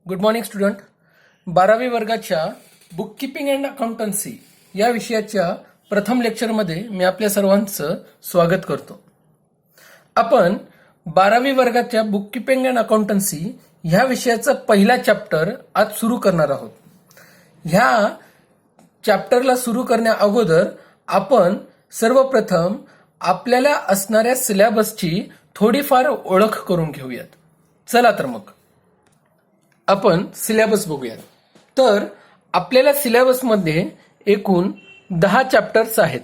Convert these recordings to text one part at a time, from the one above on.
Good morning student. 12वी वर्गाच्या book keeping and accountancy या विषयाच्या प्रथम लेक्चरमध्ये मी आपल्या सर्वांचं स्वागत करतो. आपण 12वी वर्गाच्या बुक किपिंग अँड अकाउंटन्सी ह्या विषयाचा पहिला चॅप्टर आज सुरू करणार आहोत. ह्या चॅप्टरला सुरू करण्या अगोदर आपण सर्वप्रथम आपल्याला असणाऱ्या सिलेबसची थोडीफार ओळख करून घेऊयात. चला तर मग आपण सिलेबस बघूयात. तर आपल्याला सिलेबसमध्ये एकूण 10 चॅप्टर्स आहेत.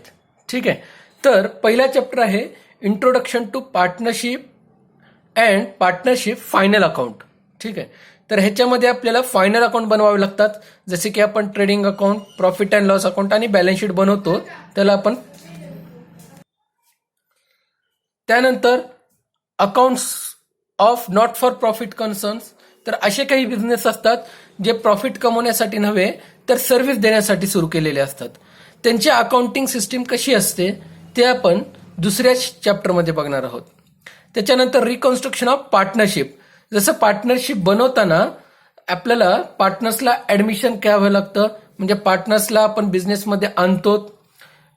ठीक आहे. तर पहिला चॅप्टर आहे introduction to partnership and partnership final account. ठीक आहे. तर ह्याच्यामध्ये आपल्याला फायनल अकाउंट बनवावे लागतात. जसे की आपण trading account, profit and loss account आणि बॅलन्स शीट बनवतो त्याला आपण. त्यानंतर accounts of not for profit concerns. तर असे काही बिझनेस असतात जे प्रॉफिट कमवण्यासाठी नव्हे तर सर्व्हिस देण्यासाठी सुरू केलेले असतात. त्यांची अकाउंटिंग सिस्टीम कशी असते ते आपण दुसऱ्या चॅप्टरमध्ये बघणार आहोत. त्याच्यानंतर रिकन्स्ट्रक्शन ऑफ पार्टनरशिप. जसं पार्टनरशिप बनवताना आपल्याला पार्टनर्सला ऍडमिशन घ्यावं लागतं, म्हणजे पार्टनर्सला आपण बिझनेसमध्ये आणतो.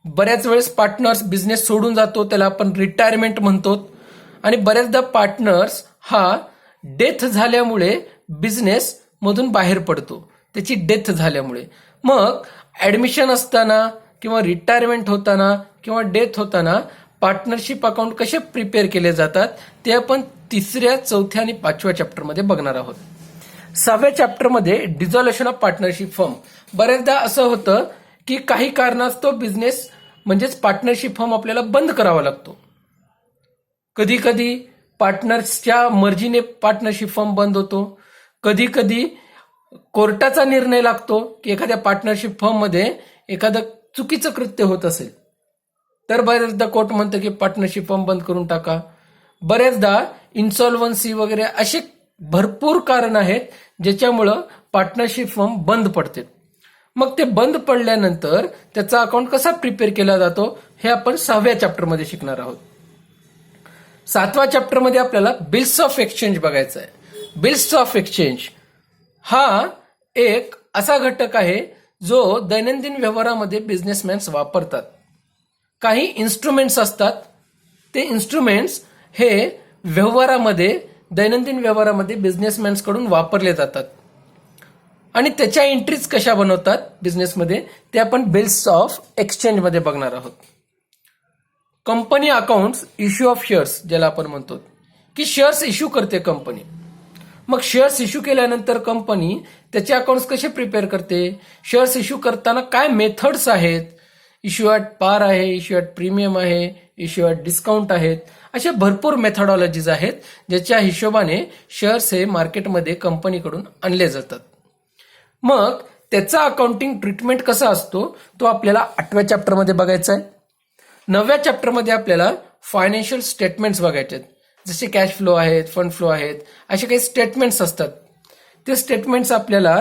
बऱ्याच वेळेस पार्टनर्स बिझनेस सोडून जातो, त्याला आपण रिटायरमेंट म्हणतो. आणि बऱ्याचदा पार्टनर्स हा डेथ झाल्यामुळे बिझनेस मधून बाहेर पडतो, त्याची डेथ झाल्यामुळे. मग ऍडमिशन असताना किंवा रिटायरमेंट होताना किंवा डेथ होताना पार्टनरशिप अकाउंट कसे प्रिपेअर केले जातात ते आपण तिसऱ्या, चौथ्या आणि 5व्या चॅप्टरमध्ये बघणार आहोत. 6व्या चॅप्टरमध्ये डिझॉल्युशन ऑफ पार्टनरशिप फर्म. बऱ्याचदा असं होतं की काही कारणास्तव बिझनेस म्हणजेच पार्टनरशिप फर्म आपल्याला बंद करावा लागतो. कधी कधी पार्टनर्सच्या मर्जीने पार्टनरशिप फर्म बंद होतो. कधी कधी कोर्टाचा निर्णय लागतो की एखाद्या पार्टनरशिप फर्ममध्ये एखादं चुकीचं कृत्य होत असेल तर बऱ्याचदा कोर्ट म्हणतं की पार्टनरशिप फर्म बंद करून टाका. बऱ्याचदा इन्सॉल्व्हन्सी वगैरे असे भरपूर कारण आहेत ज्याच्यामुळं पार्टनरशिप फर्म बंद पडते. मग ते बंद पडल्यानंतर त्याचा अकाउंट कसा प्रिपेअर केला जातो हे आपण 6व्या चॅप्टरमध्ये शिकणार आहोत. 7व्या चॅप्टरमध्ये आपल्याला बिल्स ऑफ एक्सचेंज बघायचं आहे. बिल्स ऑफ एक्सचेंज हा एक असा घटक आहे जो दैनंदिन व्यवहारामध्ये बिझनेसमॅन्स वापरतात. काही इन्स्ट्रुमेंट्स असतात, ते इन्स्ट्रुमेंट्स हे व्यवहारामध्ये, दैनंदिन व्यवहारामध्ये बिझनेसमॅन्स कडून वापरले जातात आणि त्याच्या एंट्रीज कशा बनवतात बिझनेसमध्ये ते आपण बिल्स ऑफ एक्सचेंज मध्ये बघणार आहोत. Company accounts issue of shares, ज्याला आपण म्हणतो की शेअर्स इश्यू करते कंपनी. मग शेअर्स इश्यू केल्यानंतर कंपनी त्याचे अकाउंट्स कसे प्रिपेअर करते, शेअर्स इश्यू करताना काय मेथड्स आहेत, इश्यू ॲट पार आहे, इश्यू ॲट प्रीमियम आहे, इश्यू ॲट डिस्काउंट आहेत. अशा भरपूर मेथडॉलॉजीज आहेत ज्याच्या हिशोबाने शेअर्स हे मार्केटमध्ये कंपनीकडून आणले जातात. मग त्याचा अकाउंटिंग ट्रीटमेंट कसा असतो तो आपल्याला 8व्या चॅप्टरमध्ये बघायचा आहे. 9व्या चॅप्टरमध्ये आपल्याला फायनान्शियल स्टेटमेंट्स बघायचे आहेत. जसे कॅश फ्लो आहेत, फंड फ्लो आहेत, असे काही स्टेटमेंट्स असतात. ते स्टेटमेंट्स आपल्याला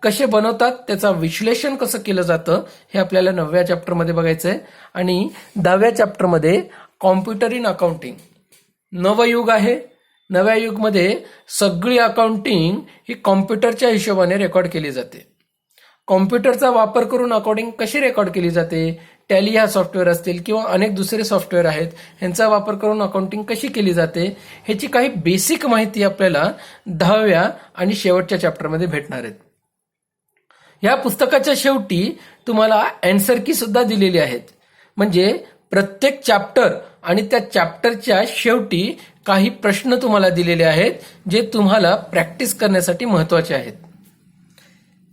कसे बनवतात, त्याचं विश्लेषण कसं केलं जातं हे आपल्याला 9व्या चॅप्टरमध्ये बघायचं आहे. आणि 10व्या चॅप्टरमध्ये कॉम्प्युटर इन अकाउंटिंग. नवं युग आहे. नव्या युगमध्ये सगळी अकाउंटिंग ही कॉम्प्युटरच्या हिशोबाने रेकॉर्ड केली जाते. कॉम्प्युटरचा वापर करून अकाउंटिंग कशी रेकॉर्ड केली जाते, टॅली हा सॉफ्टवेअर असतील किंवा अनेक दुसरे सॉफ्टवेअर आहेत, ह्यांचा वापर करून अकाउंटिंग कशी केली जाते ह्याची काही बेसिक माहिती आपल्याला 10व्या आणि शेवटच्या चॅप्टरमध्ये भेटणार आहेत. या पुस्तकाच्या शेवटी तुम्हाला अँसर की सुद्धा दिलेली आहेत. म्हणजे प्रत्येक चॅप्टर आणि त्या चॅप्टरच्या शेवटी काही प्रश्न तुम्हाला दिलेले आहेत जे तुम्हाला प्रॅक्टिस करण्यासाठी महत्वाचे आहेत.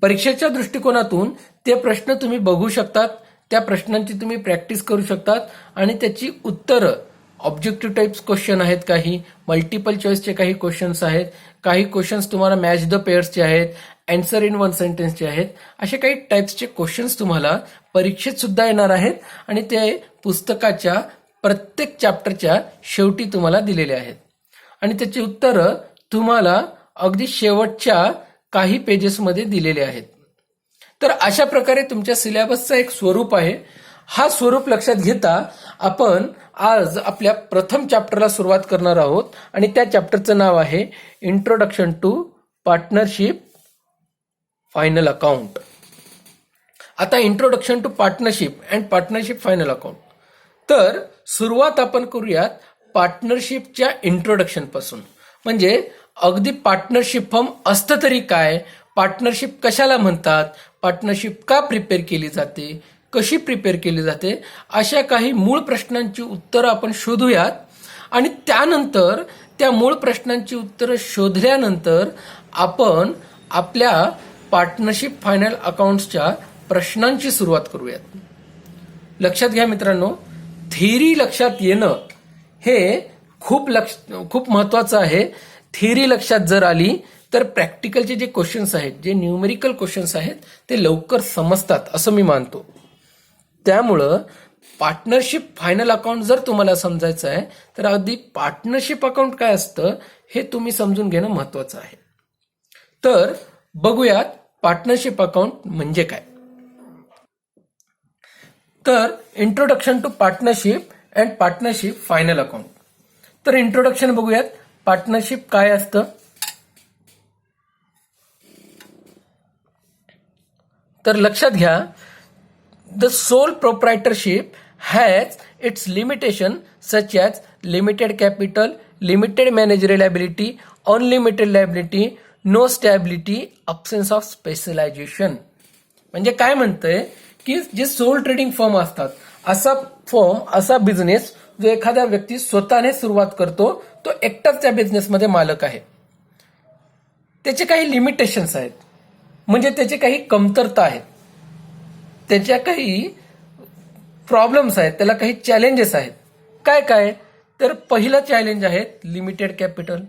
परीक्षेच्या दृष्टिकोनातून ते प्रश्न तुम्ही बघू शकतात, त्या प्रश्नांची तुम्ही प्रॅक्टिस करू शकतात आणि त्याची उत्तरं, ऑब्जेक्टिव्ह टाइप्स क्वेश्चन आहेत, काही मल्टिपल चॉईसचे काही क्वेश्चन्स आहेत, काही क्वेश्चन्स तुम्हाला मॅच द पेअर्सचे आहेत, अँसर इन वन सेंटेन्सचे आहेत. असे काही टाइप्सचे क्वेश्चन्स तुम्हाला परीक्षेत सुद्धा येणार आहेत आणि ते पुस्तकाच्या प्रत्येक चॅप्टरच्या शेवटी तुम्हाला दिलेले आहेत आणि त्याची उत्तरं तुम्हाला अगदी शेवटच्या काही पेजेसमध्ये दिलेले आहेत. तर अशा प्रकारे तुमच्या सिलेबसचं एक स्वरूप आहे. हा स्वरूप लक्षात घेता आपण आज आपल्या प्रथम चॅप्टरला सुरुवात करणार आहोत आणि त्या चॅप्टरचं नाव आहे introduction to partnership final account. आता introduction to partnership and partnership final account. तर सुरुवात आपण करूयात पार्टनरशिपच्या इंट्रोडक्शन पासून. म्हणजे अगदी पार्टनरशिप फर्म असतं तरी काय, पार्टनरशिप कशाला म्हणतात, पार्टनरशिप का प्रिपेअर केली जाते, कशी प्रिपेअर केली जाते, अशा काही मूळ प्रश्नांची उत्तरं आपण शोधूयात. आणि त्यानंतर त्या मूळ प्रश्नांची उत्तरं शोधल्यानंतर आपण आपल्या पार्टनरशिप फायनल अकाउंट्सच्या प्रश्नांची सुरुवात करूयात. लक्षात घ्या मित्रांनो, थिअरी लक्षात येणं हे खूप महत्वाचं आहे. थिअरी लक्षात जर आली तर प्रॅक्टिकलचे जे क्वेश्चन्स आहेत, जे न्यूमेरिकल क्वेश्चन्स आहेत, ते लवकर समजतात असं मी मानतो. त्यामुळं पार्टनरशिप फायनल अकाउंट जर तुम्हाला समजायचं आहे तर अगदी पार्टनरशिप अकाउंट काय असतं हे तुम्ही समजून घेणं महत्वाचं आहे. तर बघूयात पार्टनरशिप अकाउंट म्हणजे काय. तर introduction to partnership and partnership final account. तर इंट्रोडक्शन बघूयात, पार्टनरशिप काय असतं. तर लक्षात घ्या, the sole proprietorship has its limitation such as limited capital, limited managerial ability, unlimited liability, no stability, absence of specialisation. म्हणजे काय म्हणतंय की जे सोल ट्रेडिंग फर्म असतात, असा बिझनेस जो एखाद्या व्यक्ती स्वतःने सुरुवात करतो, तो एकटाच त्या बिझनेसमध्ये मालक आहे. त्याचे काही लिमिटेशन्स आहेत, म्हणजे त्याचे काही कमतरता आहेत, त्याच्या काही प्रॉब्लेम्स आहेत, त्याला काही चॅलेंजेस आहेत. काय काय तर पहिलं चॅलेंज आहे लिमिटेड कॅपिटल.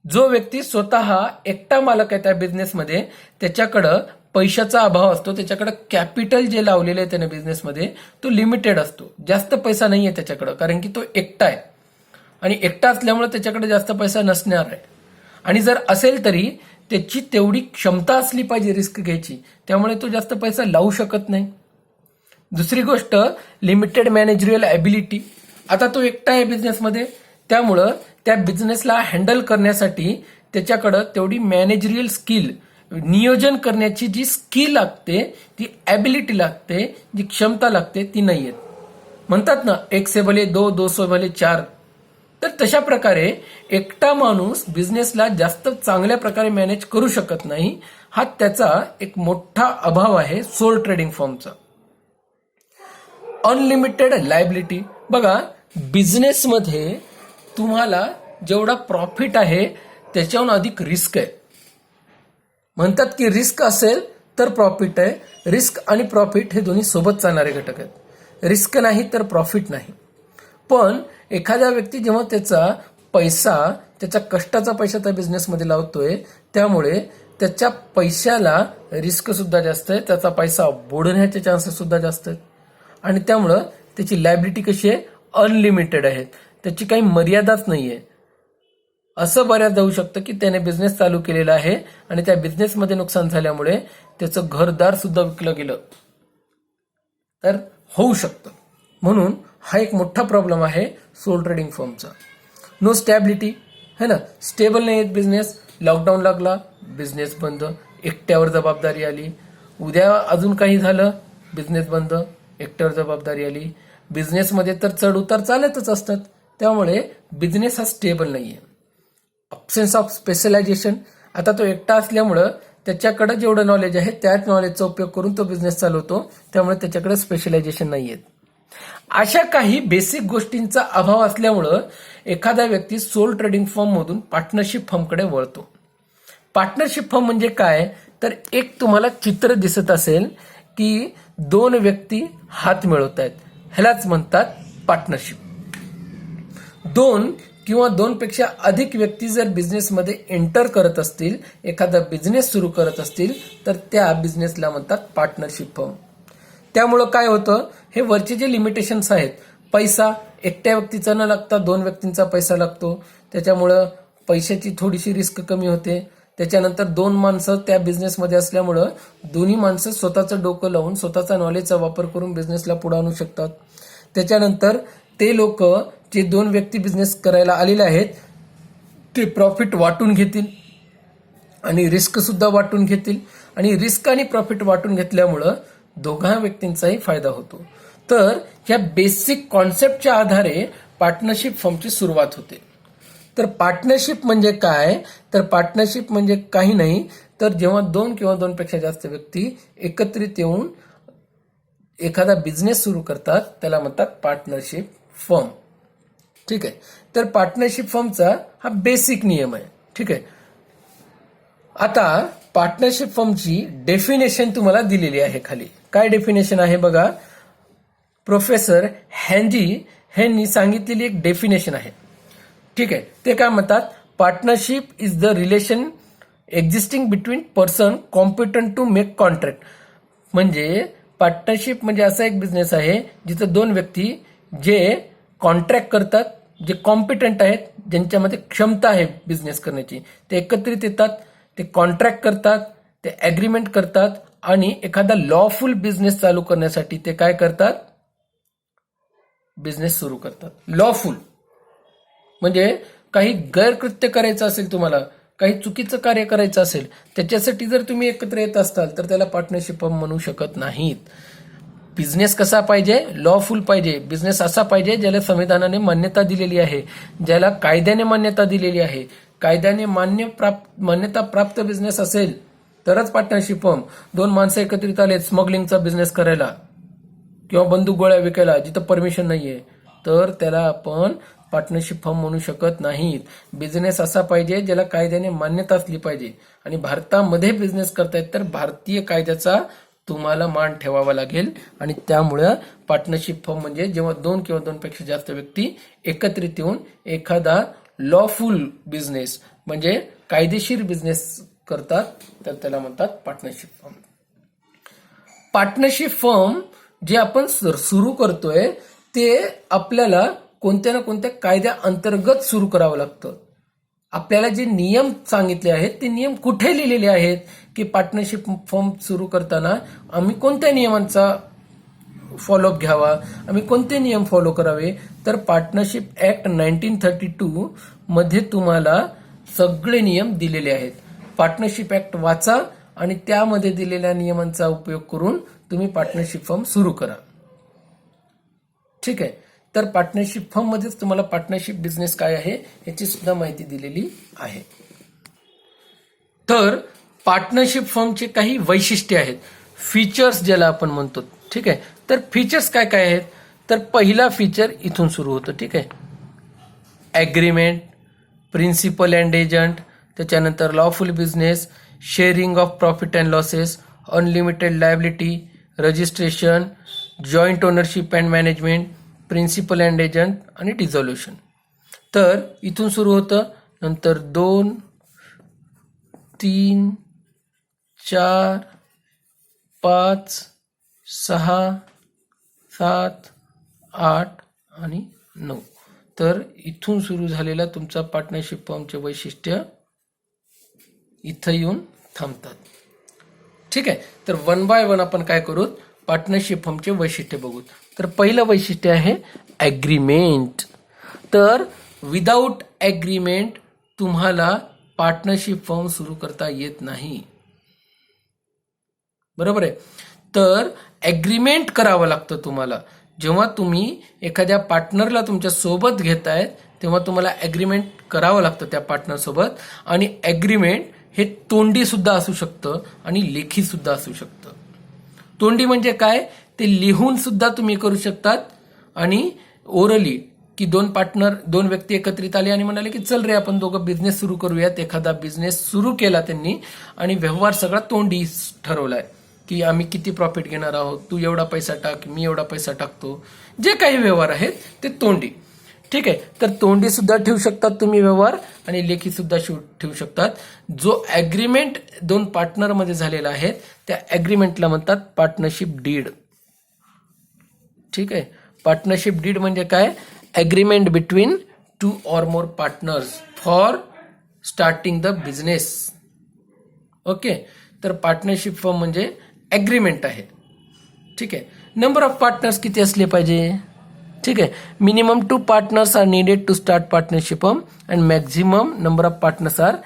जो व्यक्ती स्वतः एकटा मालक आहे त्या बिझनेसमध्ये, त्याच्याकडं पैशाचा अभाव असतो, त्याच्याकडे कॅपिटल जे लावलेले आहे त्याने बिझनेसमध्ये तो लिमिटेड असतो, जास्त पैसा नाही आहे त्याच्याकडं, कारण की तो एकटा आहे आणि एकटा असल्यामुळे त्याच्याकडे जास्त पैसा नसणार आहे. आणि जर असेल तरी त्याची तेवढी क्षमता असली पाहिजे रिस्क घ्यायची, त्यामुळे तो जास्त पैसा लावू शकत नाही. दुसरी गोष्ट लिमिटेड मॅनेजरियल ॲबिलिटी. आता तो एकटा आहे बिझनेसमध्ये, त्यामुळं त्या बिझनेसला हँडल करण्यासाठी त्याच्याकडं तेवढी मॅनेजरियल स्किल, नियोजन करण्याची जी स्किल लागते, ती ॲबिलिटी लागते, जी क्षमता लागते ती नाही आहेत. म्हणतात ना, एक से भले दो, दो से भले चार. तर तशा प्रकारे एकटा माणूस बिझनेसला जास्त चांगल्या प्रकारे मॅनेज करू शकत नाही. हा त्याचा एक मोठा अभाव आहे सोल ट्रेडिंग फर्मचा. Unlimited liability. बघा, बिझनेसमध्ये तुम्हाला जेवढा प्रॉफिट आहे त्याच्याहून अधिक रिस्क आहे. म्हणतात की रिस्क असेल तर प्रॉफिट आहे. रिस्क आणि प्रॉफिट हे दोन्ही सोबत चालणारे घटक आहेत. रिस्क नाही तर प्रॉफिट नाही. पण एखादा व्यक्ती जेव्हा त्याचा पैसा, त्याच्या कष्टाचा पैसा त्या बिझनेसमध्ये लावतोय, त्यामुळे त्याच्या पैशाला रिस्क सुद्धा जास्त आहे, त्याचा पैसा बुडण्याचे चान्सेस सुद्धा जास्त आहेत. आणि त्यामुळं त्याची लायबिलिटी कशी आहे, अनलिमिटेड आहे, त्याची काही मर्यादाच नाहीये. असं बऱ्याच जाऊ शकतं की त्याने बिझनेस चालू केलेला आहे आणि त्या बिझनेसमध्ये नुकसान झाल्यामुळे त्याचं घरदार सुद्धा विकलं गेलं तर होऊ शकतं. म्हणून हा एक मोठा प्रॉब्लेम आहे सोल ट्रेडिंग फर्मचा. नो स्टॅबिलिटी है ना, स्टेबल नाही आहेत बिझनेस. लॉकडाऊन लागला, बिझनेस बंद, एकट्यावर जबाबदारी आली. उद्या अजून काही झालं, बिझनेस बंद, एकट्यावर जबाबदारी आली. बिझनेसमध्ये तर चढ उतार चालतच असतात, त्यामुळे बिझनेस हा स्टेबल नाहीये. Absence of specialisation. आता तो एकटा असल्यामुळं त्याच्याकडे जेवढं नॉलेज आहे त्याच नॉलेजचा उपयोग करून तो बिझनेस चालवतो, त्यामुळे त्याच्याकडे स्पेशलायझेशन नाहीये. अशा काही बेसिक गोष्टींचा अभाव असल्यामुळं एखादा व्यक्ती सोल ट्रेडिंग फर्म मधून पार्टनरशिप फर्मकडे वळतो. पार्टनरशिप फर्म म्हणजे काय, तर एक तुम्हाला चित्र दिसत असेल की दोन व्यक्ती हात मिळवत आहेत, ह्यालाच म्हणतात पार्टनरशिप. दोन किंवा दोनपेक्षा अधिक व्यक्ती जर बिझनेसमध्ये एंटर करत असतील, एखादा बिझनेस सुरू करत असतील, तर त्या बिझनेसला म्हणतात पार्टनरशिप फर्म. त्यामुळं काय होतं, हे वरचे जे लिमिटेशन्स आहेत, पैसा एकट्या व्यक्तीचा न लागता दोन व्यक्तींचा पैसा लागतो, त्याच्यामुळं पैशाची थोडीशी रिस्क कमी होते. त्याच्यानंतर दोन माणसं त्या बिझनेसमध्ये असल्यामुळं दोन्ही माणसं स्वतःचं डोकं लावून स्वतःचा नॉलेजचा वापर करून बिझनेसला पुढे आणू शकतात. त्याच्यानंतर ते लोक जे दोन व्यक्ती बिझनेस करायला आलेले आहेत ते प्रॉफिट वाटून घेतील आणि रिस्क सुद्धा वाटून घेतील आणि रिस्क आणि प्रॉफिट वाटून घेतल्यामुळं दोघा व्यक्तींचाही फायदा होतो. तर ह्या बेसिक कॉन्सेप्टच्या आधारे पार्टनरशिप फर्मची सुरुवात होते. तर पार्टनरशिप म्हणजे काय? तर पार्टनरशिप म्हणजे काही नाही तर जेव्हा 2 किंवा 2 पेक्षा जास्त व्यक्ती एकत्रित येऊन एखादा बिझनेस सुरू करतात त्याला म्हणतात पार्टनरशिप फर्म. ठीक आहे. तर पार्टनरशिप फर्मचा हा बेसिक नियम आहे. ठीक आहे. आता पार्टनरशिप फर्मची डेफिनेशन तुम्हाला दिलेली आहे खाली. काय डेफिनेशन आहे बघा. प्रोफेसर हॅन्जी यांनी सांगितलेली एक डेफिनेशन आहे. ठीक आहे. ते काय म्हणतात, partnership is the relation existing between person competent to make contract. म्हणजे पार्टनरशिप म्हणजे असा एक बिझनेस आहे जिथं 2 व्यक्ती जे कॉन्ट्रॅक्ट करतात, जे कॉम्पिटंट आहेत, ज्यांच्यामध्ये क्षमता आहे बिझनेस करण्याची, ते एकत्रित येतात, ते कॉन्ट्रॅक्ट करतात, ते ॲग्रीमेंट करतात आणि एखादा लॉफुल बिझनेस चालू करण्यासाठी ते काय करतात, बिझनेस सुरू करतात. लॉफुल म्हणजे काही गैरकृत्य करायचं असेल, तुम्हाला काही चुकीचं कार्य करायचं असेल, त्याच्यासाठी जर तुम्ही एकत्र येत असाल तर त्याला पार्टनरशिप फर्म म्हणू शकत नाहीत. बिझनेस कसा पाहिजे, लॉफुल पाहिजे. बिझनेस असा पाहिजे ज्याला संविधानाने मान्यता दिलेली आहे, ज्याला कायद्याने मान्यता दिलेली आहे. कायद्याने मान्यता प्राप्त बिझनेस असेल तरच पार्टनरशिप फर्म. 2 माणसं एकत्रित आले स्मगलिंगचा बिझनेस करायला किंवा बंदूक गोळ्या विकायला जिथं परमिशन नाहीये, तर त्याला आपण पार्टनरशिप फर्म म्हणू शकत नाहीत. बिझनेस असा पाहिजे ज्याला कायद्याने मान्यता असली पाहिजे. आणि भारतामध्ये बिझनेस करतायत तर भारतीय कायद्याचा तुम्हाला मान ठेवावा लागेल. आणि त्यामुळे पार्टनरशिप फर्म म्हणजे जेव्हा 2 किंवा 2 पेक्षा जास्त व्यक्ती एकत्रित येऊन एखादा लॉफुल बिझनेस म्हणजे कायदेशीर बिझनेस करतात तर त्याला म्हणतात पार्टनरशिप फर्म. पार्टनरशिप फर्म जे आपण सुरू करतोय ते आपल्याला कोणत्या ना कोणत्या कायद्या अंतर्गत सुरू करावं लागतं. आपल्याला जे नियम सांगितले आहेत ते नियम कुठे लिहिलेले आहेत की पार्टनरशिप फर्म सुरू करताना आम्ही कोणत्या नियमांचा फॉलोअप घ्यावा, आम्ही कोणते नियम फॉलो करावे. तर पार्टनरशिप ऍक्ट 1932 मध्ये तुम्हाला सगळे नियम दिलेले आहेत. पार्टनरशिप ऍक्ट वाचा आणि त्यामध्ये दिलेल्या नियमांचा उपयोग करून तुम्ही पार्टनरशिप फर्म सुरू करा. ठीक आहे. तर पार्टनरशिप फर्म मध्येच तुम्हाला पार्टनरशिप बिझनेस काय आहे याची सुद्धा माहिती दिलेली आहे. तर पार्टनरशिप फर्मचे काही वैशिष्ट्ये आहेत, फीचर्स ज्याला आपण म्हणतो. ठीक आहे. तर फीचर्स काय काय आहेत, तर पहिला फीचर इथून सुरू होतं. ठीक आहे. ॲग्रीमेंट, प्रिन्सिपल अँड एजंट, त्याच्यानंतर lawful business, sharing of profit and losses, unlimited liability, registration, joint ownership and management, principal and agent आणि डिझॉल्युशन. तर इथून सुरू होतं. नंतर 2, 3, 4, 5, 6, 7, 8 आणि 9. तर इथून सुरू झालेला तुमचा पार्टनरशिप फर्मचे वैशिष्ट्य इथं येऊन थांबतात. ठीक आहे. तर 1 बाय 1 आपण काय करू, पार्टनरशिप फर्मचे वैशिष्ट्य बघू. तर पहिलं वैशिष्ट्य आहे ॲग्रीमेंट. तर विदाऊट ॲग्रीमेंट तुम्हाला पार्टनरशिप फर्म सुरू करता येत नाही. बरोबर आहे. तर ॲग्रीमेंट करावं लागतं तुम्हाला. जेव्हा तुम्ही एखाद्या पार्टनरला तुमच्या सोबत घेताय तेव्हा तुम्हाला ॲग्रीमेंट करावं लागतं त्या पार्टनर सोबत. आणि ॲग्रीमेंट हे तोंडी सुद्धा असू शकतं आणि लेखी सुद्धा असू शकतं. तोंडी म्हणजे काय, ते लिहून सुद्धा तुम्ही करू शकतात आणि ओरली की 2 व्यक्ती एकत्रित आले आणि म्हणाले की चल रे आपण दोघं बिझनेस सुरू करूयात. एखादा बिझनेस सुरू केला त्यांनी आणि व्यवहार सगळा तोंडी ठरवलाय की आम्ही किती प्रॉफिट घेणार आहोत, तू एवढा पैसा टाक, मी एवढा पैसा टाकतो. जे काही व्यवहार आहेत ते तोंडी. ठीक आहे. तर तोंडी सुद्धा ठेवू शकतात तुम्ही व्यवहार आणि लेखी सुद्धा ठेवू शकतात. जो ॲग्रीमेंट 2 पार्टनरमध्ये झालेला आहे त्या ॲग्रीमेंटला म्हणतात पार्टनरशिप डीड. ठीक आहे. पार्टनरशिप डीड म्हणजे काय, agreement between 2 or more partners for starting the business. Okay. तर पार्टनरशिप फर्म म्हणजे ॲग्रीमेंट आहे. ठीक आहे. नंबर ऑफ पार्टनर्स किती असले पाहिजे. ठीक आहे. Minimum 2 partners are needed to start partnership firm and maximum number of partners are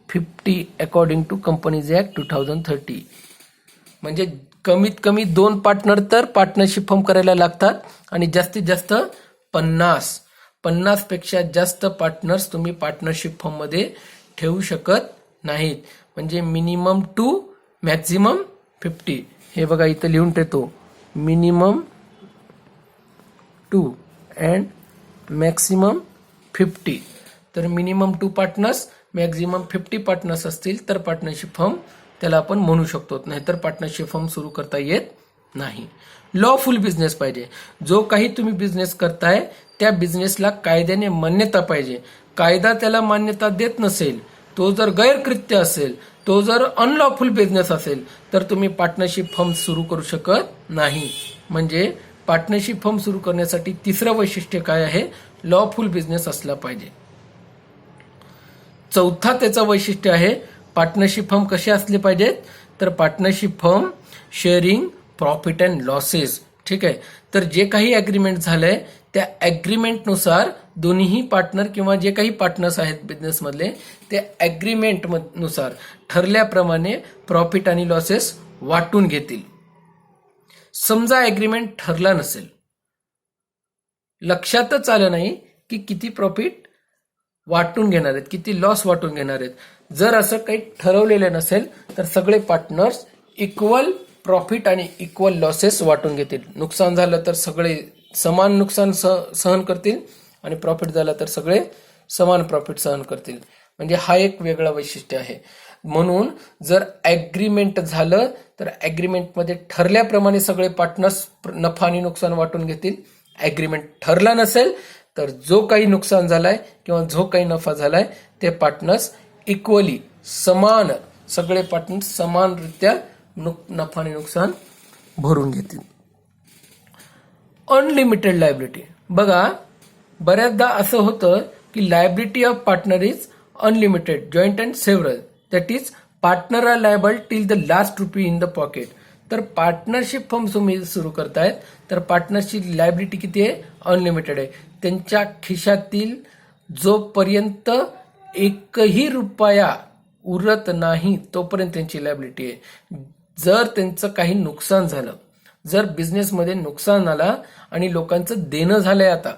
50 according to companies act 2030. म्हणजे कमीत कमी 2 पार्टनर तर पार्टनरशिप फॉर्म करायला लागतात आणि जास्तीत जास्त 50 पेक्षा जास्त पार्टनर्स तुम्ही पार्टनरशिप फॉर्म मध्ये ठेवू शकत नाहीत. म्हणजे मिनिमम 2 मॅक्झिमम 50. हे बघा इथं लिहून ठेवतो, मिनिमम 2 अँड मॅक्सिमम 50. तर मिनिमम 2 पार्टनर्स मॅक्झिमम 50 पार्टनर्स असतील तर पार्टनरशिप फर्म त्याला आपण म्हणू शकतो, नाहीतर पार्टनरशिप फर्म सुरू करता येत नाही. लॉफुल बिझनेस पाहिजे. जो काही तुम्ही बिझनेस करताय त्या बिझनेसला कायद्याने मान्यता पाहिजे. कायदा त्याला मान्यता देत नसेल, तो जर गैरकृत्य असेल, तो जर अनलॉफुल बिझनेस असेल तर तुम्ही पार्टनरशिप फर्म सुरू करू शकत नाही. म्हणजे पार्टनरशिप फर्म सुरू करण्यासाठी तिसरं वैशिष्ट्य काय आहे, लॉफुल बिझनेस असला पाहिजे. चौथा त्याचं वैशिष्ट्य आहे, पार्टनरशिप फर्म कसे असले पाहिजेत, तर partnership firm sharing profit and losses. ठीक आहे. तर जे काही अग्रीमेंट झालंय त्या अग्रीमेंटनुसार दोन्ही पार्टनर किंवा जे काही पार्टनर्स आहेत बिझनेसमधले ते अग्रीमेंट नुसार ठरल्याप्रमाणे प्रॉफिट आणि लॉसेस वाटून घेतील. समजा अग्रीमेंट ठरला नसेल, लक्षातच आलं नाही की किती प्रॉफिट वाटून घेणार आहेत, किती लॉस वाटून घेणार आहेत. जर असं काही ठरवलेलं नसेल तर सगळे पार्टनर्स इक्वल प्रॉफिट आणि इक्वल लॉसेस वाटून घेतील. नुकसान झालं तर सगळे समान नुकसान सहन करतील आणि प्रॉफिट झालं तर सगळे समान प्रॉफिट सहन करतील. म्हणजे हा एक वेगळा वैशिष्ट्य आहे. म्हणून जर ॲग्रीमेंट झालं तर ॲग्रीमेंटमध्ये ठरल्याप्रमाणे सगळे पार्टनर्स नफा आणि नुकसान वाटून घेतील. ॲग्रीमेंट ठरला नसेल तर जो काही नुकसान झालाय किंवा जो काही नफा झालाय ते पार्टनर्स इक्वली समान, सगळे पार्टनर्स समानरित्या नफा आणि नुकसान भरून घेतील. Unlimited liability. बघा बऱ्याचदा असं होतं की liability of partner is unlimited, joint and several, that is partner are liable till the last rupee in the pocket. तर पार्टनरशिप फर्म तुम्ही सुरू करतायत तर पार्टनरची लायबिलिटी किती आहे, अनलिमिटेड आहे. त्यांच्या खिशातील जोपर्यंत एकही रुपया उरत नाही तोपर्यंत त्यांची लायबिलिटी आहे. जर त्यांचं काही नुकसान झालं, जर बिझनेसमध्ये नुकसान आला आणि लोकांचं देणं झालंय आता,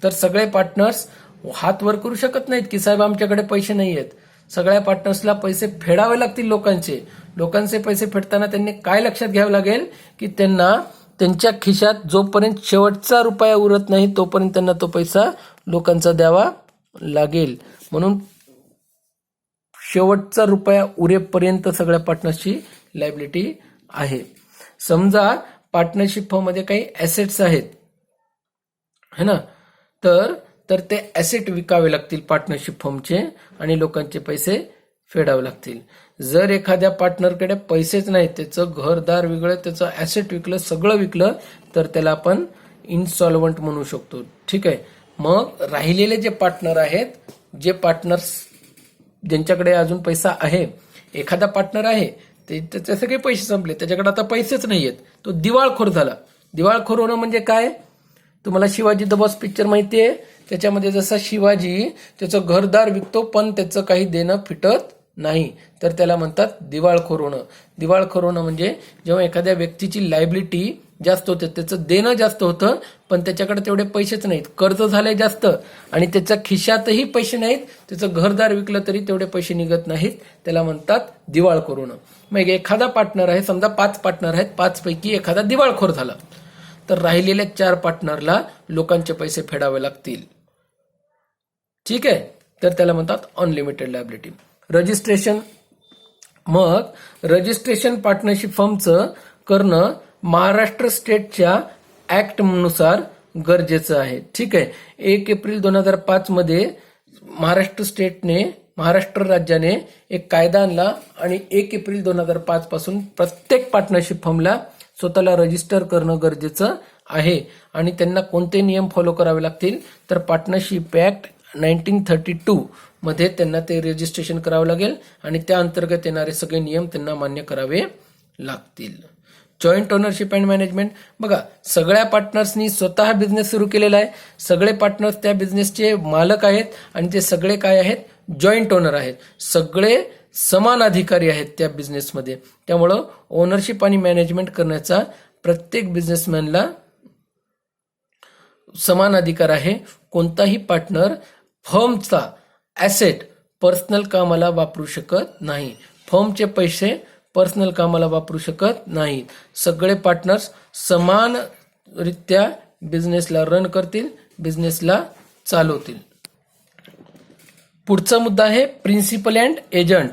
तर सगळे पार्टनर्स हात वर करू शकत नाहीत की साहेब आमच्याकडे पैसे नाही आहेत. सगळ्या पार्टनर्सला पैसे फेडावे लागतील लोकांचे पैसे फेडताना त्यांनी काय लक्षात घ्यावं लागेल की त्यांना त्यांच्या खिशात जोपर्यंत शेवटचा रुपया उरत नाही तोपर्यंत त्यांना तो पैसा लोकांचा द्यावा लागेल. म्हणून शेवटचा रुपया उरेपर्यंत सगळ्या पार्टनर्सची लायबिलिटी आहे. समजा पार्टनरशिप फर्म मध्ये काही ऍसेट्स आहेत है ना, तर ते ऍसेट विकावे लागतील पार्टनरशिप फर्मचे आणि लोकांचे पैसे फेडावे लागतील. जर एखाद्या पार्टनरकडे पैसेच नाहीत, त्याचं घरदार विकलं, त्याचं ऍसेट विकलं, सगळं विकलं, तर त्याला आपण इनसॉल्वंट म्हणू शकतो. ठीक आहे. मग राहिलेले जे पार्टनर आहेत, जे पार्टनर्स ज्यांच्याकडे अजून पैसा आहे, एखादा पार्टनर आहे त्याचे सगळे पैसे संपले, त्याच्याकडे आता पैसेच नाहीयेत, तो दिवाळखोर झाला. दिवाळखोर होणं म्हणजे काय, तुम्हाला शिवाजी द बॉस पिक्चर माहितीये, त्याच्यामध्ये जसा शिवाजी त्याचं घरदार विकतो पण त्याचं काही देणं फिटत नाही, तर त्याला म्हणतात दिवाळखोर होणं. दिवाळखोर होणं म्हणजे जेव्हा एखाद्या व्यक्तीची लायबिलिटी जास्त होते, त्याचं देणं जास्त होतं पण त्याच्याकडे तेवढे पैसेच नाहीत, कर्ज झालंय जास्त आणि त्याच्या खिशातही पैसे नाहीत, त्याचं घरदार विकलं तरी तेवढे पैसे निघत नाहीत, त्याला म्हणतात दिवाळखोर होणं. मग एखादा पार्टनर आहे, समजा 5 पार्टनर आहेत, 5 पैकी एखादा दिवाळखोर झाला तर राहिलेल्या 4 पार्टनरला लोकांचे पैसे फेडावे लागतील. ठीक आहे. तर त्याला म्हणतात अनलिमिटेड लायबिलिटी. रजिस्ट्रेशन. मग रजिस्ट्रेशन पार्टनरशिप फर्मचं करणं महाराष्ट्र स्टेटच्या ऍक्ट नुसार गरजेचं आहे. ठीक आहे. 1 एप्रिल 2005 मध्ये महाराष्ट्र राज्याने एक कायदा आणला आणि 1 एप्रिल 2005 पासून प्रत्येक पार्टनरशिप फर्मला स्वतःला रजिस्टर करणं गरजेचं आहे. आणि त्यांना कोणते नियम फॉलो करावे लागतील, तर पार्टनरशिप ऍक्ट 1932 मध्ये त्यांना ते रजिस्ट्रेशन करावं लागेल आणि त्या अंतर्गत येणारे सगळे नियम त्यांना मान्य करावे लागतील. Joint ownership and management. बघा सगळ्या पार्टनर्सनी स्वतः बिझनेस सुरू केलेला आहे, सगळे पार्टनर्स त्या बिझनेसचे मालक आहेत आणि ते सगळे काय आहेत, जॉईंट ओनर आहेत, सगळे समान अधिकारी आहेत त्या बिझनेसमध्ये. त्यामुळं ओनरशिप आणि मॅनेजमेंट करण्याचा प्रत्येक बिझनेसमॅनला समान अधिकार आहे. कोणताही पार्टनर फर्मचा ॲसेट पर्सनल कामाला वापरू शकत नाही, फर्मचे पैसे पर्सनल कामाला वापरू शकत नाहीत. सगळे पार्टनर्स समानरित्या बिझनेसला रन करतील, बिझनेसला चालवतील. पुढचा मुद्दा आहे प्रिन्सिपल अँड एजंट.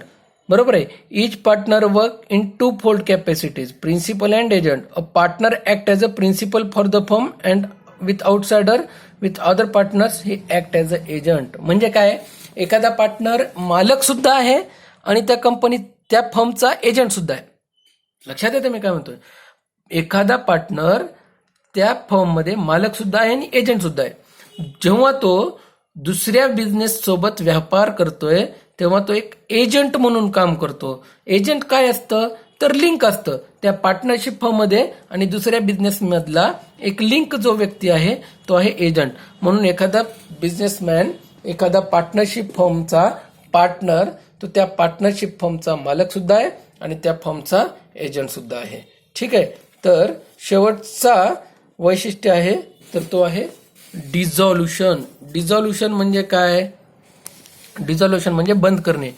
बरोबर आहे. Each partner work in two fold capacities. Principal and agent. A partner act as a principal for the firm and with outsider with other partners he act as an agent. म्हणजे काय, एखादा partner मालक सुद्धा आहे आणि त्या कंपनीत त्या फर्मचा एजंट सुद्धा आहे. लक्षात येते मी काय म्हणतोय. एखादा पार्टनर त्या फर्ममध्ये मालक सुद्धा आहे आणि एजंट सुद्धा आहे. जेव्हा तो दुसऱ्या बिझनेस सोबत व्यापार करतोय तेव्हा तो एक एजंट म्हणून काम करतो. एजंट काय असतं तर लिंक असतं त्या पार्टनरशिप फर्ममध्ये आणि दुसऱ्या बिझनेसमधला एक लिंक जो व्यक्ती आहे तो आहे एजंट. म्हणून एखादा बिझनेसमॅन एखादा पार्टनरशिप फर्मचा पार्टनर, तो त्या पार्टनरशिप फर्मचा मालक सुद्धा आहे आणि त्या फर्मचा एजंट सुद्धा आहे. ठीक आहे. तर शेवटचा वैशिष्ट्य आहे तर तो आहे डिझॉल्युशन. डिझॉल्युशन म्हणजे काय, डिझॉल्युशन म्हणजे बंद करणे.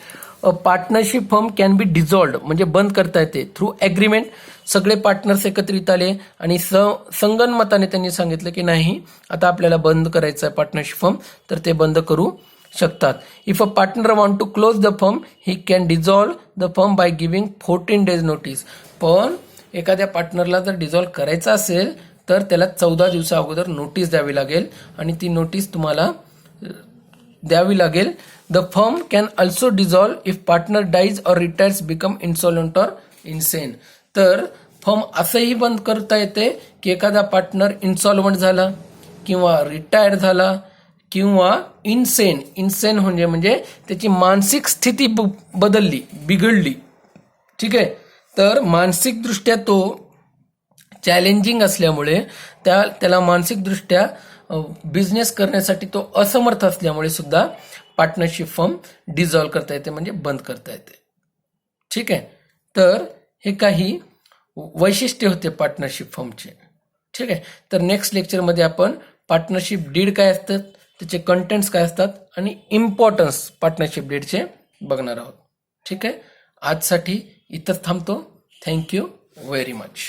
A partnership firm can be dissolved म्हणजे बंद करता येते थ्रू ॲग्रीमेंट. सगळे पार्टनर्स एकत्रित आले आणि संगनमताने त्यांनी सांगितलं की नाही आता आपल्याला बंद करायचं आहे पार्टनरशिप फर्म, तर ते बंद करू शकतात. If a partner want to close the firm he can dissolve the firm by giving 14 days notice. पण एखाद्या पार्टनरला जर डिझॉल्व करायचं असेल तर त्याला 14 दिवसा अगोदर नोटीस द्यावी लागेल आणि ती नोटीस तुम्हाला द्यावी लागेल. The firm can also dissolve if partner dies or retires, become insolvent or insane. तर फर्म असंही बंद करता येते की एखादा पार्टनर इन्सॉल्वंट झाला किंवा रिटायर झाला किंवा इन्सेन. इन्सेन म्हणजे त्याची मानसिक स्थिती बदलली, बिघडली. ठीक आहे. तर मानसिकदृष्ट्या तो चॅलेंजिंग असल्यामुळे त्याला मानसिकदृष्ट्या बिझनेस करण्यासाठी तो असमर्थ असल्यामुळे सुद्धा पार्टनरशिप फर्म डिझॉल्व करता येते म्हणजे बंद करता येते. ठीक आहे. तर हे काही वैशिष्ट्य होते पार्टनरशिप फर्मचे. ठीक आहे. तर नेक्स्ट लेक्चरमध्ये आपण पार्टनरशिप डीड काय असतात, त्याचे कंटेंट्स काय असतात आणि इम्पॉर्टन्स पार्टनरशिप डीडचे बघणार आहोत. ठीक आहे. आजसाठी इथंच थांबतो. Thank you very much.